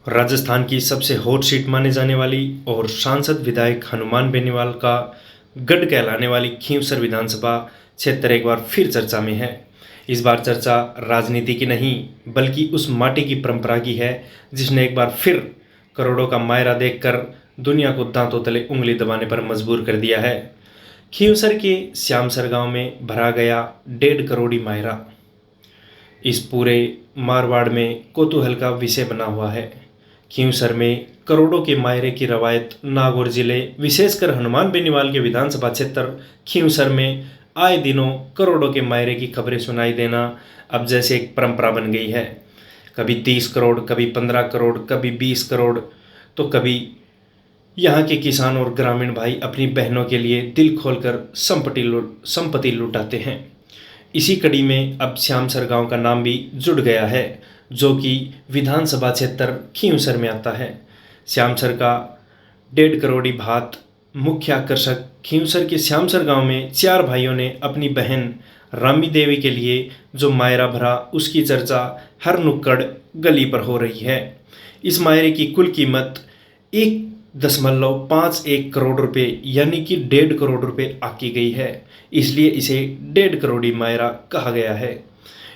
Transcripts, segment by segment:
राजस्थान की सबसे hot seat माने जाने वाली और सांसद विधायक हनुमान बेनीवाल का गढ़ कहलाने वाली खींवसर विधानसभा क्षेत्र एक बार फिर चर्चा में है। इस बार चर्चा राजनीति की नहीं बल्कि उस माटी की परंपरा की है जिसने एक बार फिर करोड़ों का मायरा देखकर दुनिया को दांतों तले उंगली दबाने पर मजबूर कर दिया है। खींवसर के श्यामसर गांव में भरा गया 1.5 करोड़ी मायरा इस पूरे मारवाड़ में कौतूहल का विषय बना हुआ है। खींवसर में करोड़ों के मायरे की रवायत नागौर जिले विशेषकर हनुमान बेनीवाल के विधानसभा क्षेत्र खींवसर में आए दिनों करोड़ों के मायरे की खबरें सुनाई देना अब जैसे एक परंपरा बन गई है। कभी 30 करोड़, कभी 15 करोड़, कभी 20 करोड़, तो कभी यहाँ के किसान और ग्रामीण भाई अपनी बहनों के लिए दिल खोलकर संपत्ति लुटाते हैं। इसी कड़ी में अब श्यामसर गांव का नाम भी जुड़ गया है जो कि विधानसभा क्षेत्र खींवसर में आता है। श्यामसर का 1.5 करोड़ी भात मुख्य आकर्षक खींवसर के श्यामसर गांव में 4 भाइयों ने अपनी बहन रामी देवी के लिए जो मायरा भरा उसकी चर्चा हर नुक्कड़ गली पर हो रही है। इस मायरे की कुल कीमत 1.51 करोड़ रुपए यानी कि 1.5 करोड़ रुपए आकी गई है, इसलिए इसे 1.5 करोड़ी मायरा कहा गया है।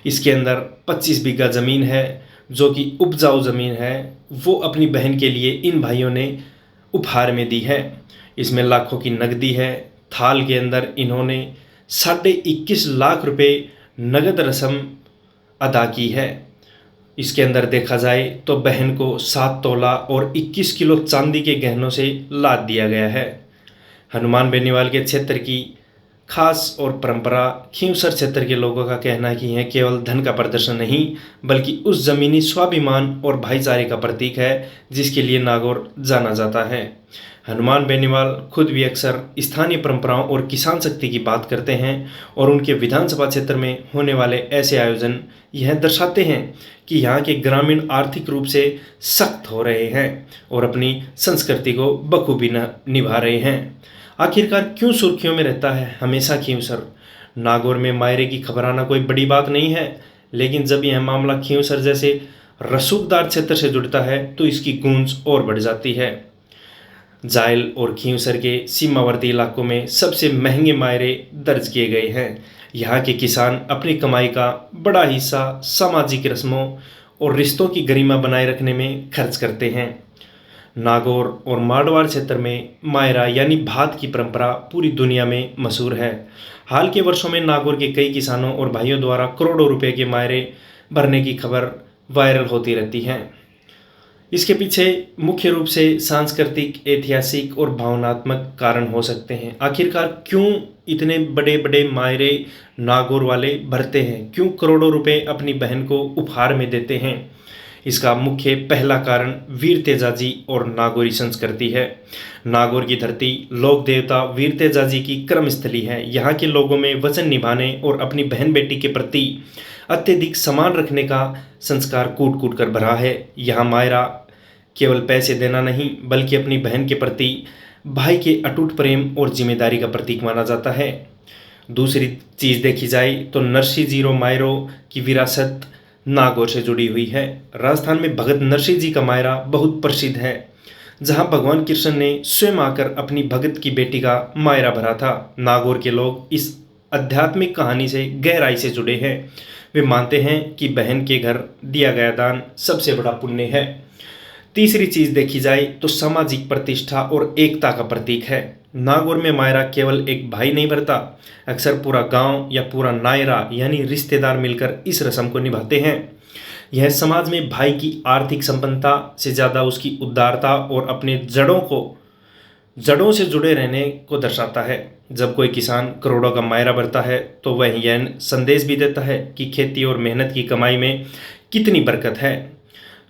इसके अंदर 25 बीघा ज़मीन है जो कि उपजाऊ ज़मीन है, वो अपनी बहन के लिए इन भाइयों ने उपहार में दी है। इसमें लाखों की नकदी है। थाल के अंदर इन्होंने 21.5 लाख रुपए नगद रस्म अदा की है। इसके अंदर देखा जाए तो बहन को 7 तोला और 21 किलो चांदी के गहनों से लाद दिया गया है। हनुमान बेनीवाल के क्षेत्र की खास और परंपरा खींवसर क्षेत्र के लोगों का कहना है कि यह केवल धन का प्रदर्शन नहीं बल्कि उस जमीनी स्वाभिमान और भाईचारे का प्रतीक है जिसके लिए नागौर जाना जाता है। हनुमान बेनीवाल खुद भी अक्सर स्थानीय परंपराओं और किसान शक्ति की बात करते हैं और उनके विधानसभा क्षेत्र में होने वाले ऐसे आयोजन यह दर्शाते हैं कि यहाँ के ग्रामीण आर्थिक रूप से सख्त हो रहे हैं और अपनी संस्कृति को बखूबी निभा रहे हैं। आखिरकार क्यों सुर्खियों में रहता है हमेशा खींवसर? नागौर में मायरे की खबर आना कोई बड़ी बात नहीं है, लेकिन जब यह मामला खींवसर जैसे रसूखदार क्षेत्र से जुड़ता है तो इसकी गूंज और बढ़ जाती है। जायल और खींवसर के सीमावर्ती इलाकों में सबसे महंगे मायरे दर्ज किए गए हैं। यहाँ के किसान अपनी कमाई का बड़ा हिस्सा सामाजिक रस्मों और रिश्तों की गरिमा बनाए रखने में खर्च करते हैं। नागौर और मारवाड़ क्षेत्र में मायरा यानी भात की परंपरा पूरी दुनिया में मशहूर है। हाल के वर्षों में नागौर के कई किसानों और भाइयों द्वारा करोड़ों रुपए के मायरे भरने की खबर वायरल होती रहती है। इसके पीछे मुख्य रूप से सांस्कृतिक, ऐतिहासिक और भावनात्मक कारण हो सकते हैं। आखिरकार क्यों इतने बड़े बड़े मायरे नागौर वाले भरते हैं? क्यों करोड़ों रुपए अपनी बहन को उपहार में देते हैं? इसका मुख्य पहला कारण वीर तेजाजी और नागौरी संस्कृति है। नागौर की धरती लोक देवता वीर तेजाजी की कर्मस्थली है। यहाँ के लोगों में वचन निभाने और अपनी बहन बेटी के प्रति अत्यधिक सम्मान रखने का संस्कार कूट कूट कर भरा है। यहाँ मायरा केवल पैसे देना नहीं बल्कि अपनी बहन के प्रति भाई के अटूट प्रेम और जिम्मेदारी का प्रतीक माना जाता है। दूसरी चीज़ देखी जाए तो नरसी जीरो मायरों की विरासत नागौर से जुड़ी हुई है। राजस्थान में भगत नरसिंह जी का मायरा बहुत प्रसिद्ध है, जहां भगवान कृष्ण ने स्वयं आकर अपनी भगत की बेटी का मायरा भरा था। नागौर के लोग इस आध्यात्मिक कहानी से गहराई से जुड़े हैं। वे मानते हैं कि बहन के घर दिया गया दान सबसे बड़ा पुण्य है। तीसरी चीज़ देखी जाए तो सामाजिक प्रतिष्ठा और एकता का प्रतीक है। नागौर में मायरा केवल एक भाई नहीं भरता, अक्सर पूरा गांव या पूरा नायरा यानी रिश्तेदार मिलकर इस रस्म को निभाते हैं। यह समाज में भाई की आर्थिक संपन्नता से ज़्यादा उसकी उदारता और अपने जड़ों से जुड़े रहने को दर्शाता है। जब कोई किसान करोड़ों का मायरा भरता है तो वह यह संदेश भी देता है कि खेती और मेहनत की कमाई में कितनी बरकत है।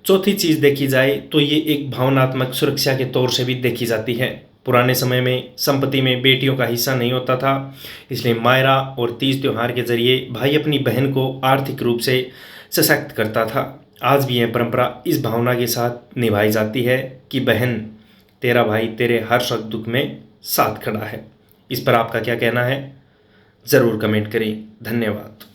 चौथी चीज़ देखी जाए तो ये एक भावनात्मक सुरक्षा के तौर से भी देखी जाती है। पुराने समय में संपत्ति में बेटियों का हिस्सा नहीं होता था, इसलिए मायरा और तीज त्यौहार के जरिए भाई अपनी बहन को आर्थिक रूप से सशक्त करता था। आज भी यह परंपरा इस भावना के साथ निभाई जाती है कि बहन तेरा भाई तेरे हर सुख दुख में साथ खड़ा है। इस पर आपका क्या कहना है? ज़रूर कमेंट करें। धन्यवाद।